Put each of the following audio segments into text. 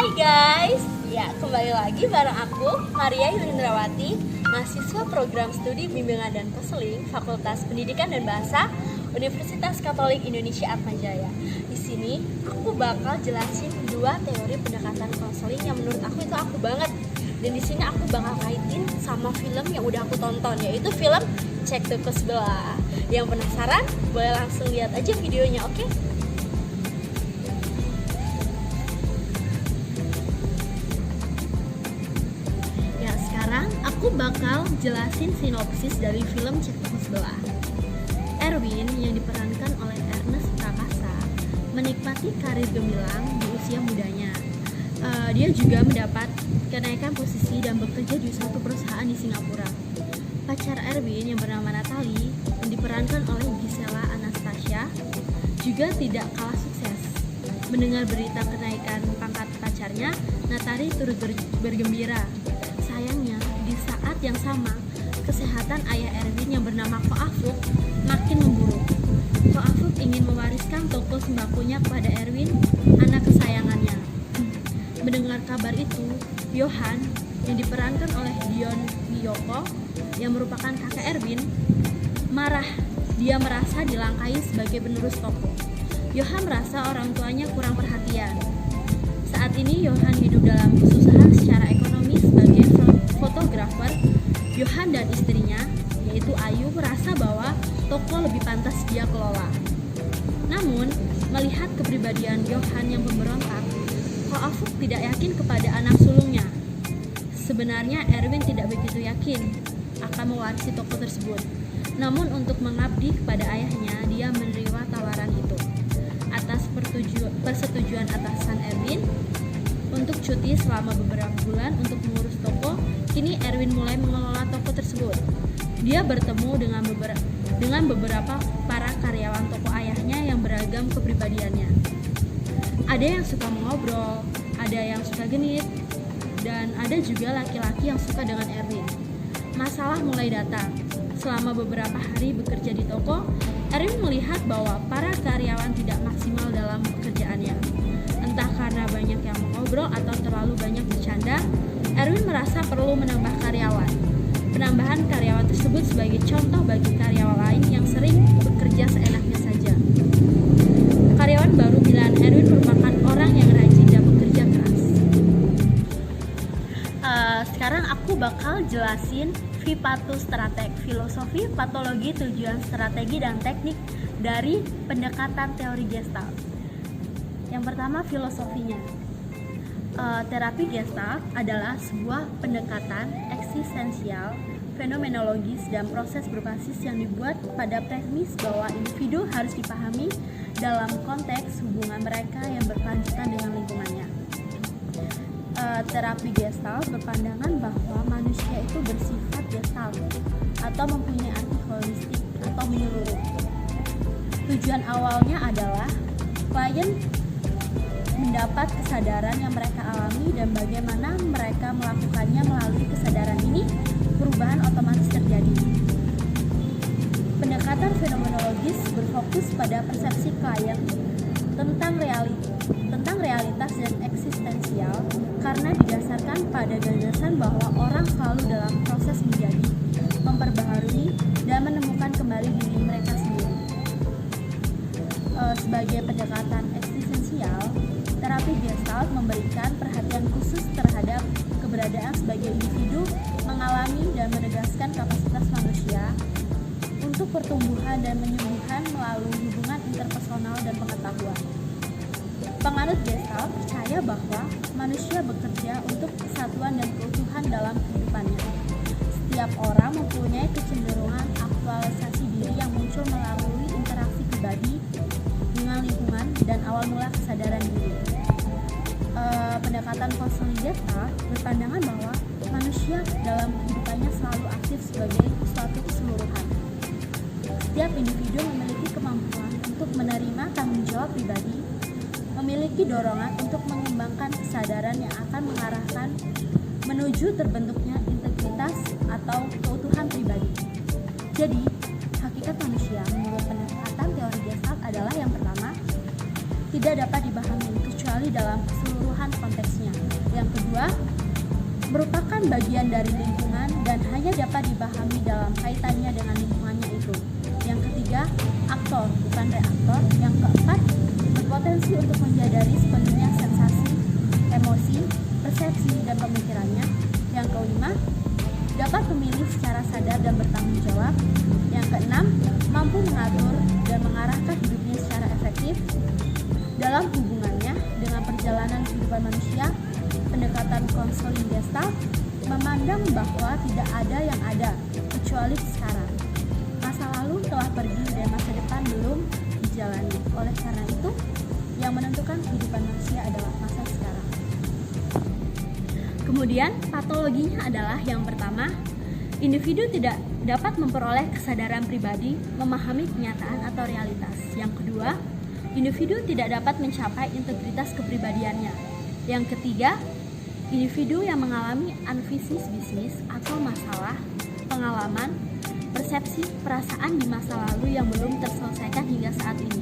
Hai guys, ya kembali lagi bareng aku Maria Yulindrawati, mahasiswa program studi bimbingan dan konseling Fakultas Pendidikan dan Bahasa Universitas Katolik Indonesia Atmajaya. Di sini aku bakal jelasin dua teori pendekatan konseling yang menurut aku itu aku banget. Dan di sini aku bakal kaitin sama film yang udah aku tonton, yaitu film Cek Toko Sebelah. Yang penasaran boleh langsung lihat aja videonya, oke? Sekarang aku bakal jelasin sinopsis dari film Cek Toko Sebelah. Erwin yang diperankan oleh Ernest Prakasa menikmati karir gemilang di usia mudanya. Dia juga mendapat kenaikan posisi dan bekerja di suatu perusahaan di Singapura. Pacar Erwin yang bernama Natalie yang diperankan oleh Gisela Anastasia juga tidak kalah sukses. Mendengar berita kenaikan pangkat pacarnya, Natalie turut bergembira. Sayangnya, di saat yang sama, kesehatan ayah Erwin yang bernama Ko Afuk makin memburuk. Ko Afuk ingin mewariskan toko sembakonya kepada Erwin, anak kesayangannya. Mendengar kabar itu, Johan yang diperankan oleh Dion Miyoko yang merupakan kakak Erwin marah. Dia merasa dilangkai sebagai penerus toko. Johan merasa orang tuanya kurang perhatian. Saat ini Johan hidup dalam kesusahan secara ekonomi sebagai fotografer. Johan dan istrinya, yaitu Ayu, merasa bahwa toko lebih pantas dia kelola. Namun, melihat kepribadian Johan yang pemberontak, Ko Afuk tidak yakin kepada anak sulungnya. Sebenarnya Erwin tidak begitu yakin akan mewarisi toko tersebut. Namun untuk mengabdi kepada ayahnya, dia menerima tawaran itu. Atas persetujuan atasan Erwin untuk cuti selama beberapa bulan untuk mengurus toko, kini Erwin mulai mengelola toko tersebut. Dia bertemu dengan beberapa para karyawan toko ayahnya yang beragam kepribadiannya. Ada yang suka mengobrol, ada yang suka genit, dan ada juga laki-laki yang suka dengan Erwin. Masalah mulai datang. Selama beberapa hari bekerja di toko, Erwin melihat bahwa para karyawan tidak maksimal dalam pekerjaannya. Entah karena banyak yang mengobrol atau terlalu banyak bercanda, Erwin merasa perlu menambah karyawan. Penambahan karyawan tersebut sebagai contoh bagi karyawan lain yang sering bekerja seenaknya saja. Karyawan baru pilihan Erwin merupakan orang yang rajin dan bekerja keras. Sekarang aku bakal jelasin Vipatu Strateg, filosofi, patologi, tujuan, strategi, dan teknik dari pendekatan teori Gestalt. Yang pertama, filosofinya. Terapi Gestalt adalah sebuah pendekatan eksistensial, fenomenologis, dan proses berbasis yang dibuat pada premis bahwa individu harus dipahami dalam konteks hubungan mereka yang berkelanjutan dengan lingkungannya. Terapi Gestalt berpandangan bahwa manusia itu bersifat Gestalt atau mempunyai arti holistik atau menyeluruh. Tujuan awalnya adalah klien mendapat kesadaran yang mereka alami dan bagaimana mereka melakukannya. Melalui kesadaran ini, perubahan otomatis terjadi. Pendekatan fenomenologis berfokus pada persepsi klien tentang realitas dan eksistensial karena didasarkan pada gagasan bahwa orang selalu dalam proses menjadi, memperbaharui, dan menemukan kembali diri mereka sendiri. Sebagai pendekatan eksistensial, terapi Gestalt memberikan perhatian khusus terhadap keberadaan sebagai individu, mengalami dan menegaskan kapasitas manusia untuk pertumbuhan dan penyembuhan melalui hubungan interpersonal dan pengetahuan. Penganut Gestalt percaya bahwa manusia bekerja untuk kesatuan dan keutuhan dalam kehidupannya. Setiap orang mempunyai kecenderungan aktualisasi diri yang muncul melalui interaksi pribadi dengan lingkungan dan awal mula kesadaran diri. Pendekatan konseling Gestalt berpandangan bahwa manusia dalam kehidupannya selalu aktif sebagai suatu keseluruhan. Setiap individu memiliki kemampuan untuk menerima tanggung jawab pribadi, memiliki dorongan untuk mengembangkan kesadaran yang akan mengarahkan menuju terbentuknya integritas atau keutuhan pribadi. Jadi, hakikat manusia menurut pendekatan teori Gestalt adalah yang pertama, tidak dapat dipahami kecuali dalam keseluruhan konteksnya. Yang kedua, merupakan bagian dari lingkungan dan hanya dapat dipahami dalam kaitannya dengan lingkungannya itu. Yang ketiga, aktor bukan reaktor. Yang keempat, berpotensi untuk menyadari sepenuhnya sensasi, emosi, persepsi, dan pemikirannya. Yang kelima, dapat memilih secara sadar dan bertanggung jawab. Yang keenam, mampu mengatur dan mengarahkan hidupnya secara efektif. Dalam hubungannya dengan perjalanan kehidupan manusia, pendekatan konseling Gestalt memandang bahwa tidak ada yang ada kecuali sekarang. Masa lalu telah pergi dan masa depan belum dijalani. Oleh karena itu, yang menentukan kehidupan manusia adalah masa sekarang. Kemudian patologinya adalah yang pertama, individu tidak dapat memperoleh kesadaran pribadi, memahami kenyataan atau realitas. Yang kedua, individu tidak dapat mencapai integritas kepribadiannya. Yang ketiga, individu yang mengalami unfinished business atau masalah, pengalaman, persepsi, perasaan di masa lalu yang belum terselesaikan hingga saat ini.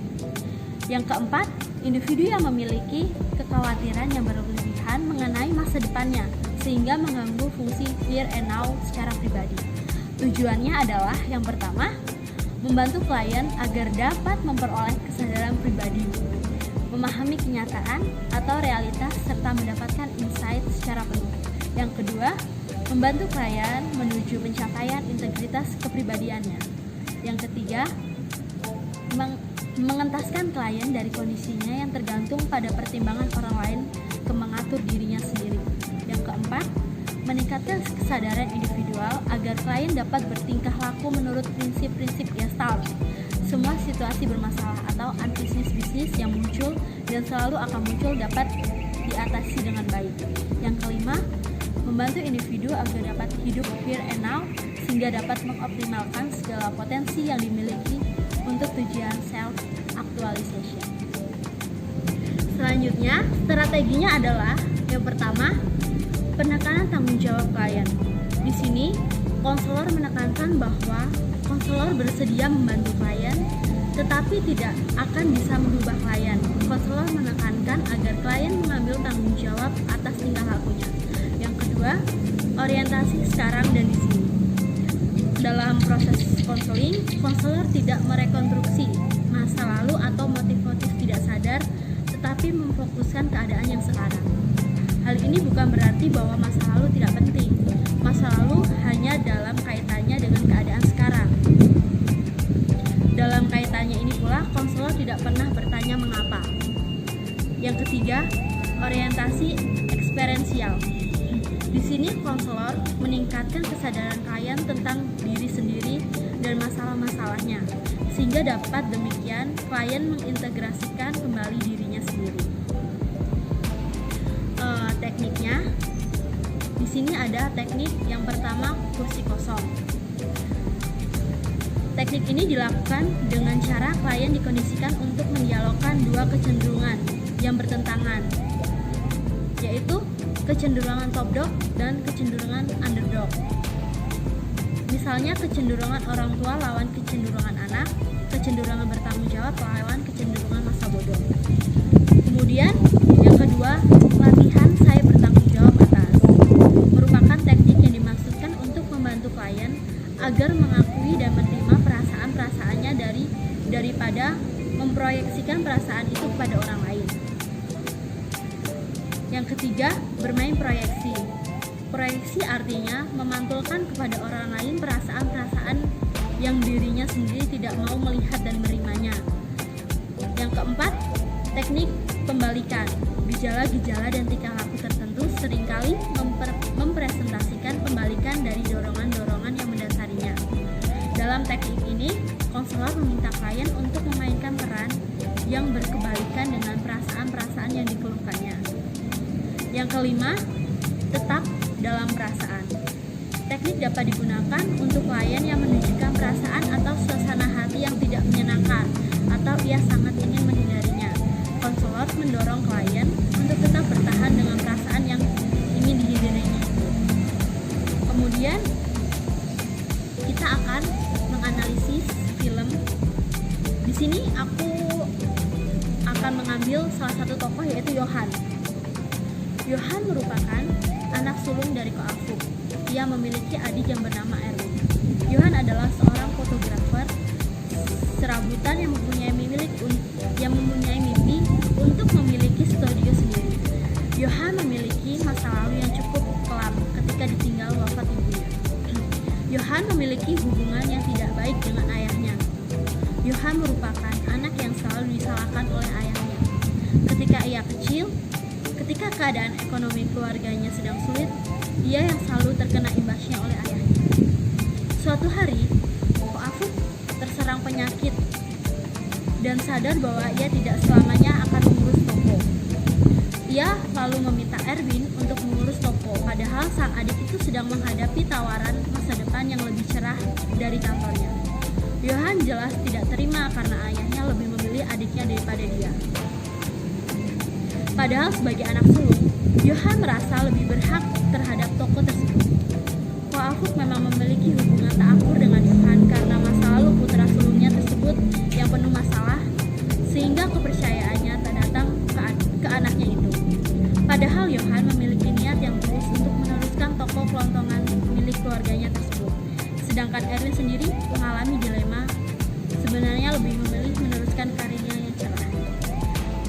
Yang keempat, individu yang memiliki kekhawatiran yang berlebihan mengenai masa depannya sehingga mengganggu fungsi here and now secara pribadi. Tujuannya adalah yang pertama, membantu klien agar dapat memperoleh kesadaran pribadi, memahami kenyataan atau realitas serta mendapatkan insight secara penuh. Yang kedua, membantu klien menuju pencapaian integritas kepribadiannya. Yang ketiga, mengentaskan klien dari kondisinya yang tergantung pada pertimbangan orang lain ke mengatur dirinya sendiri. Yang keempat, meningkatkan kesadaran individual agar klien dapat bertingkah laku menurut prinsip-prinsip Gestalt. Semua situasi bermasalah atau unfinished business yang muncul dan selalu akan muncul dapat diatasi dengan baik. Yang kelima, membantu individu agar dapat hidup here and now sehingga dapat mengoptimalkan segala potensi yang dimiliki untuk tujuan self-actualization. Selanjutnya, strateginya adalah yang pertama, penekanan tanggung jawab klien. Di sini, konselor menekankan bahwa konselor bersedia membantu klien, tetapi tidak akan bisa merubah klien. Konselor menekankan agar klien mengambil tanggung jawab atas tingkah lakunya. Yang kedua, orientasi sekarang dan di sini. Dalam proses konseling, konselor tidak merekonstruksi masa lalu atau motif-motif tidak sadar, tetapi memfokuskan keadaan yang sekarang. Hal ini bukan berarti bahwa masa lalu tidak penting. Masa lalu hanya dalam kaitannya dengan keadaan sekarang. Dalam kaitannya ini pula, konselor tidak pernah bertanya mengapa. Yang ketiga, orientasi eksperensial. Di sini konselor meningkatkan kesadaran klien tentang diri sendiri dan masalah-masalahnya, sehingga dapat demikian klien mengintegrasikan kembali dirinya sendiri. Tekniknya, di sini ada teknik yang pertama, kursi kosong. Teknik ini dilakukan dengan cara klien dikondisikan untuk mendialogkan dua kecenderungan yang bertentangan, yaitu kecenderungan top dog dan kecenderungan underdog. Misalnya kecenderungan orang tua lawan kecenderungan anak, kecenderungan bertanggung jawab lawan kecenderungan masa bodoh. Kemudian yang kedua, latihan saya bertanggung jawab atas merupakan teknik yang dimaksudkan untuk membantu klien agar mengakui dan menerima perasaan-perasaannya daripada memproyeksikan perasaan itu kepada orang lain. Yang ketiga, bermain proyeksi. Proyeksi artinya memantulkan kepada orang lain perasaan-perasaan yang dirinya sendiri tidak mau melihat dan menerimanya. Yang keempat, teknik pembalikan. Gejala-gejala dan tingkah laku tertentu seringkali mempresentasikan pembalikan dari dorongan-dorongan yang mendasarinya. Dalam teknik ini, konselor meminta klien untuk memainkan peran yang berkebalikan dengan perasaan-perasaan yang dikeluhkannya. Yang kelima, tetap dalam perasaan. Teknik dapat digunakan untuk klien yang menunjukkan perasaan atau suasana hati yang tidak menyenangkan atau ia sangat ingin menghindarinya. Konselor mendorong klien untuk tetap bertahan dengan perasaan yang ingin dihindarinya itu. Kemudian kita akan menganalisis film. Di sini aku akan mengambil salah satu tokoh yaitu Johan. Johan merupakan anak sulung dari Ko Afuk. Ia memiliki adik yang bernama Erwin. Johan adalah seorang fotografer serabutan yang mempunyai mimpi untuk memiliki studio sendiri. Johan memiliki masa lalu yang cukup kelam ketika ditinggal wafat ibunya. Johan memiliki hubungan yang tidak baik dengan ayahnya. Johan merupakan anak yang selalu disalahkan oleh ayahnya. Ketika ia kecil, ketika keadaan ekonomi keluarganya sedang sulit, dia yang selalu terkena imbasnya oleh ayahnya. Suatu hari, Ko Afuk terserang penyakit dan sadar bahwa ia tidak selamanya akan mengurus toko. Ia lalu meminta Erwin untuk mengurus toko, padahal sang adik itu sedang menghadapi tawaran masa depan yang lebih cerah dari kantornya. Johan jelas tidak terima karena ayahnya lebih memilih adiknya daripada dia. Padahal sebagai anak sulung, Johan merasa lebih berhak terhadap toko tersebut. Ko Afuk memang memiliki hubungan tak akur dengan Johan karena masa lalu putra sulungnya tersebut yang penuh masalah, sehingga kepercayaannya tak datang ke anaknya itu. Padahal Johan memiliki niat yang tulus untuk meneruskan toko kelontongan milik keluarganya tersebut. Sedangkan Erwin sendiri mengalami dilema, sebenarnya lebih memilih meneruskan karirnya yang cerah.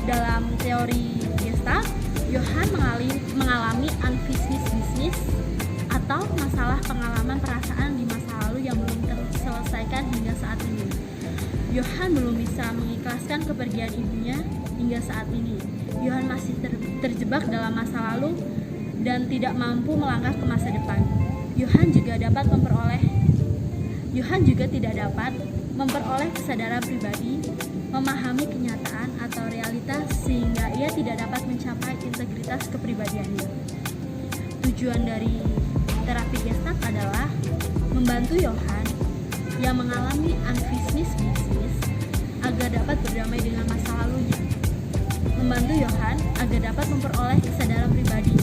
Dalam teori Gestalt, Johan mengalami unfinished business atau masalah pengalaman perasaan di masa lalu yang belum terselesaikan hingga saat ini. Johan belum bisa mengikhlaskan kepergian ibunya hingga saat ini. Johan masih terjebak dalam masa lalu dan tidak mampu melangkah ke masa depan. Johan juga tidak dapat memperoleh kesadaran pribadi, memahami kenyataan atau realitas, sehingga ia tidak dapat mencapai integritas kepribadiannya. Tujuan dari terapi Gestalt adalah membantu Johan yang mengalami unfinished business agar dapat berdamai dengan masa lalunya. Membantu Johan agar dapat memperoleh kesadaran pribadi,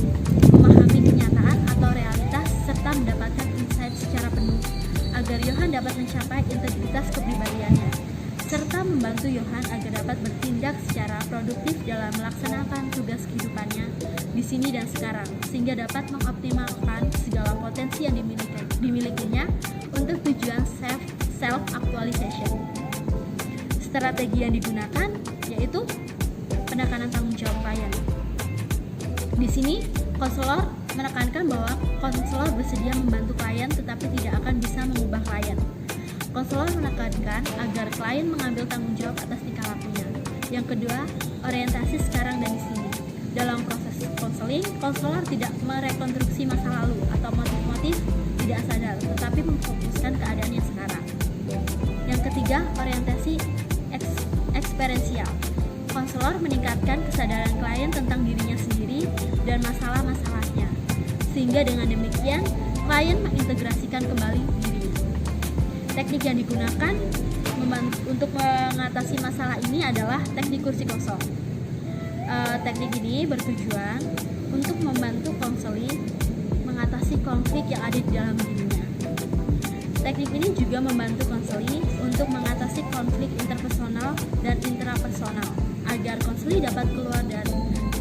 memahami kenyataan atau realitas, serta mendapatkan insight secara penuh agar Johan dapat mencapai integritas kepribadiannya, serta membantu Johan agar dapat bertindak secara produktif dalam melaksanakan tugas kehidupannya di sini dan sekarang, sehingga dapat mengoptimalkan segala potensi yang dimilikinya untuk tujuan self-actualization. Strategi yang digunakan yaitu penekanan tanggung jawab klien. Di sini, konselor menekankan bahwa konselor bersedia membantu klien tetapi tidak akan bisa mengubah klien. Konselor menekankan agar klien mengambil tanggung jawab atas tingkah lakunya. Yang kedua, orientasi sekarang dan di sini. Dalam proses konseling, konselor tidak merekonstruksi masa lalu atau motif-motif tidak sadar, tetapi memfokuskan keadaan yang sekarang. Yang ketiga, orientasi eksperiensial. Konselor meningkatkan kesadaran klien tentang dirinya sendiri dan masalah-masalahnya, sehingga dengan demikian klien mengintegrasikan kembali dirinya. Teknik yang digunakan untuk mengatasi masalah ini adalah teknik kursi kosong. Teknik ini bertujuan untuk membantu konseli mengatasi konflik yang ada di dalam dirinya. Teknik ini juga membantu konseli untuk mengatasi konflik interpersonal dan intrapersonal agar konseli dapat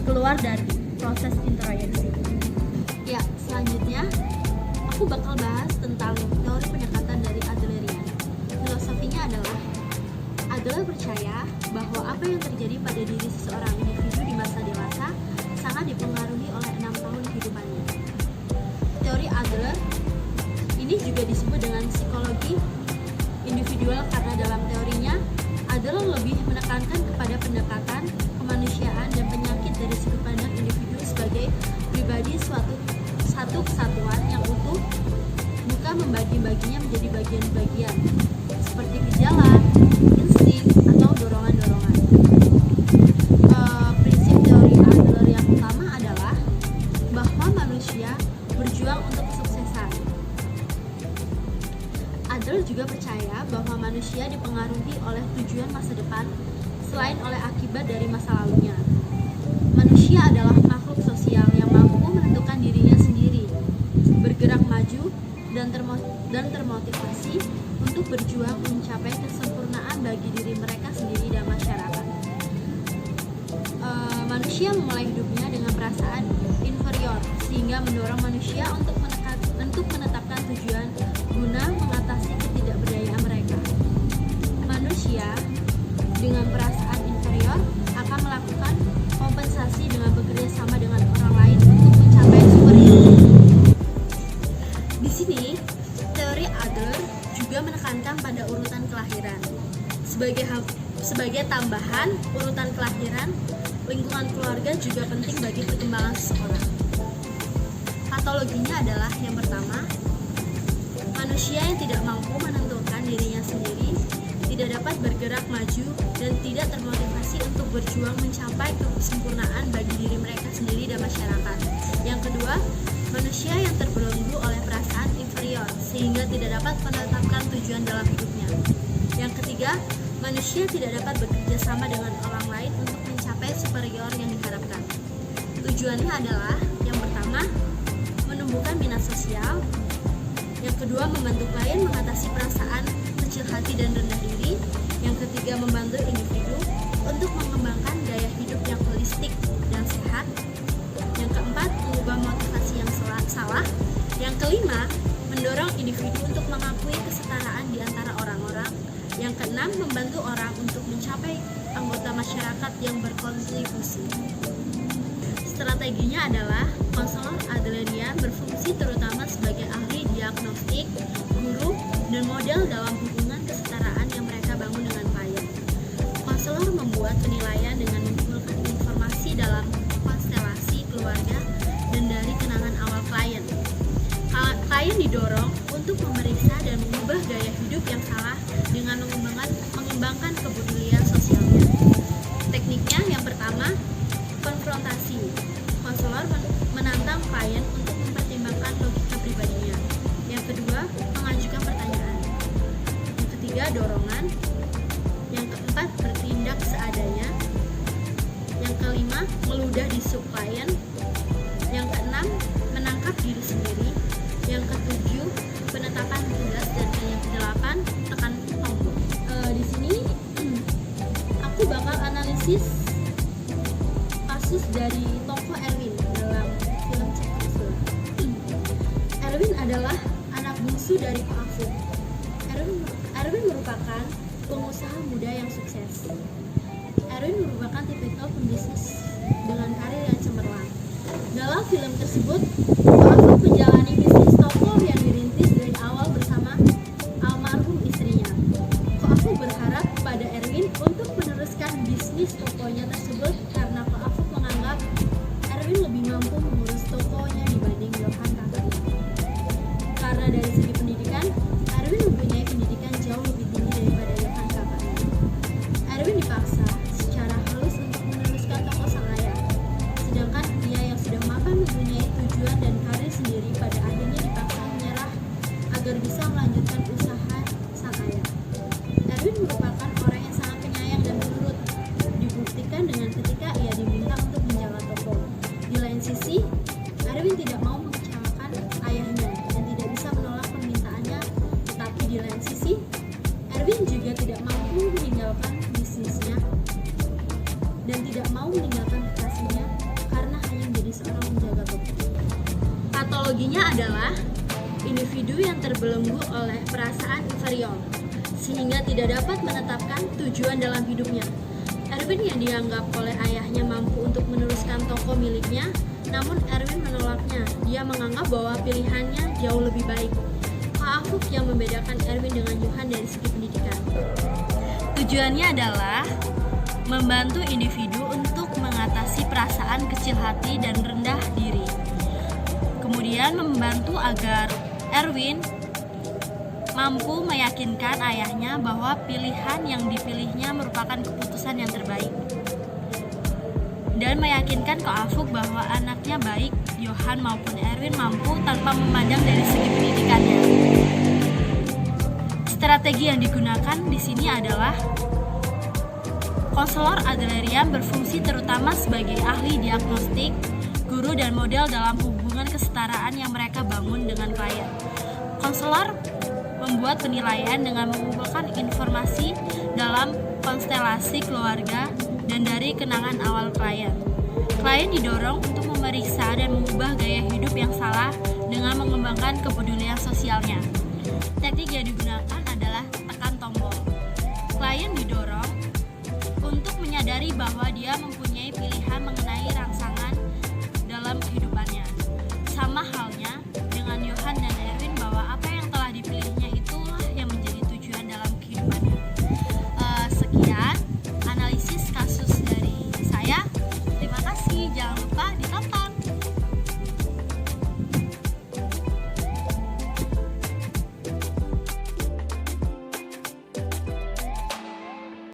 keluar dari proses introyeksi. Ya, selanjutnya aku bakal bahas tentang teori pendekatan dari Adlerian. Filosofinya adalah Adler percaya bahwa apa yang terjadi pada diri seseorang individu di masa dewasa sangat dipengaruhi oleh 6 tahun kehidupannya. Teori Adler ini juga disebut dengan psikologi individual karena dalam teorinya Adler lebih menekankan kepada pendekatan kemanusiaan dan penyakit dari sudut pandang individu sebagai pribadi satu kesatuan yang utuh, bukan membagi-baginya menjadi bagian-bagian seperti gejala, insting, atau dorongan-dorongan. Prinsip teori Adler yang utama adalah bahwa manusia berjuang untuk kesuksesan. Adler juga percaya bahwa manusia dipengaruhi oleh tujuan masa depan selain oleh akibat dari masa lalunya. Manusia adalah makhluk sosial yang mampu menentukan dirinya sendiri, bergerak maju, dan termotivasi untuk berjuang mencapai kesempurnaan bagi diri mereka sendiri dan masyarakat. Manusia memulai hidupnya dengan perasaan sehingga mendorong manusia untuk menetapkan tujuan guna mengatasi ketidakberdayaan mereka. Manusia dengan perasaan inferior akan melakukan kompensasi dengan bekerja sama dengan orang lain untuk mencapai superior. Di sini, teori Adler juga menekankan pada urutan kelahiran. Sebagai tambahan urutan kelahiran, lingkungan keluarga juga penting bagi perkembangan seseorang. Patologinya adalah yang pertama, manusia yang tidak mampu menentukan dirinya sendiri, tidak dapat bergerak maju, dan tidak termotivasi untuk berjuang mencapai kesempurnaan bagi diri mereka sendiri dan masyarakat. Yang kedua, manusia yang terbelenggu oleh perasaan inferior sehingga tidak dapat menetapkan tujuan dalam hidupnya. Yang ketiga, manusia tidak dapat bekerja sama dengan orang lain untuk mencapai superior yang diharapkan. Tujuannya adalah yang pertama, menumbuhkan minat sosial. Yang kedua, membantu klien mengatasi perasaan kecil hati dan rendah diri. Yang ketiga, membantu individu untuk mengembangkan gaya hidup yang holistik dan sehat. Yang keempat, mengubah motivasi yang salah. Yang kelima, mendorong individu untuk mengakui kesetaraan di antara orang-orang. Yang keenam, membantu orang untuk mencapai anggota masyarakat yang berkontribusi. Strateginya adalah konselor Adlerian berfungsi terutama sebagai ahli diagnostik, guru, dan model dalam hubungan kesetaraan yang mereka bangun dengan klien. Konselor membuat penilaian dengan mengumpulkan informasi dalam konstelasi keluarga dan dari kenangan awal klien. Klien didorong untuk memeriksa dan mengubah gaya hidup yang salah dengan mengembangkan kepedulian sosialnya. Tekniknya yang pertama, konfrontasi. Konselor menantang klien untuk mempertimbangkan logika pribadinya. Yang kedua, mengajukan pertanyaan. Yang ketiga, dorongan. Yang keempat, bertindak seadanya. Yang kelima, meludah di sub klien. Yang keenam, menangkap diri sendiri. Yang ketujuh, penetapan tugas, dan yang kedelapan, tekan tombol. Di sini aku bakal analisis kasus dari tokoh Erwin dalam film Czechoslovakia. Erwin adalah anak bungsu dari Pak Afuk. Erwin merupakan pengusaha muda yang sukses. Erwin merupakan tipikal pembisnis dengan karir yang cemerlang. Dalam film tersebut, Pak Afuk menjalani bisnis toko yang dirintis dari awal bersama almarhum istrinya. Pak Afuk berharap pada Erwin untuk meneruskan bisnis tokonya tersebut karena Pak Afuk menganggap Erwin lebih mampu mengurus tokonya dibanding Johan kakaknya. Karena dari segi pendidikan, Erwin mempunyai pendidikan jauh lebih tinggi daripada Johan kakaknya. Erwin dipaksa secara halus untuk meneruskan toko sang ayah, sedangkan ia yang sudah mapan mempunyai tujuan dan karir sendiri pada akhirnya dipaksa menyerah agar bisa melanjutkan usaha sang ayah. Erwin merupakan orang yang sangat penyayang dan penurut, dibuktikan dengan ketika ia diminta untuk menjaga toko. Di lain sisi, Erwin tidak mau mengecewakan ayahnya dan tidak bisa menolak permintaannya, tetapi di lain sisi, Erwin juga tidak mampu meninggalkan bisnisnya dan tidak mau meninggalkan kekasihnya karena hanya menjadi seorang penjaga toko. Patologinya adalah individu yang terbelenggu oleh perasaan inferior sehingga tidak dapat menetapkan tujuan dalam hidupnya. Erwin yang dianggap oleh ayahnya mampu untuk meneruskan toko miliknya, namun Erwin menolaknya. Dia menganggap bahwa pilihannya jauh lebih baik. Pak Afuk yang membedakan Erwin dengan Johan dari segi pendidikan. Tujuannya adalah membantu individu untuk mengatasi perasaan kecil hati dan rendah diri. Kemudian membantu agar Erwin mampu meyakinkan ayahnya bahwa pilihan yang dipilihnya merupakan keputusan yang terbaik, dan meyakinkan Ko Afuk bahwa anaknya baik Johan maupun Erwin mampu tanpa memandang dari segi pendidikannya. Strategi yang digunakan di sini adalah konselor Adlerian berfungsi terutama sebagai ahli diagnostik, guru, dan model dalam hubungan kesetaraan yang mereka bangun dengan klien. Konselor membuat penilaian dengan mengumpulkan informasi dalam konstelasi keluarga dan dari kenangan awal klien. Klien didorong untuk memeriksa dan mengubah gaya hidup yang salah dengan mengembangkan kepedulian sosialnya. Teknik yang digunakan adalah tekan tombol. Klien didorong untuk menyadari bahwa dia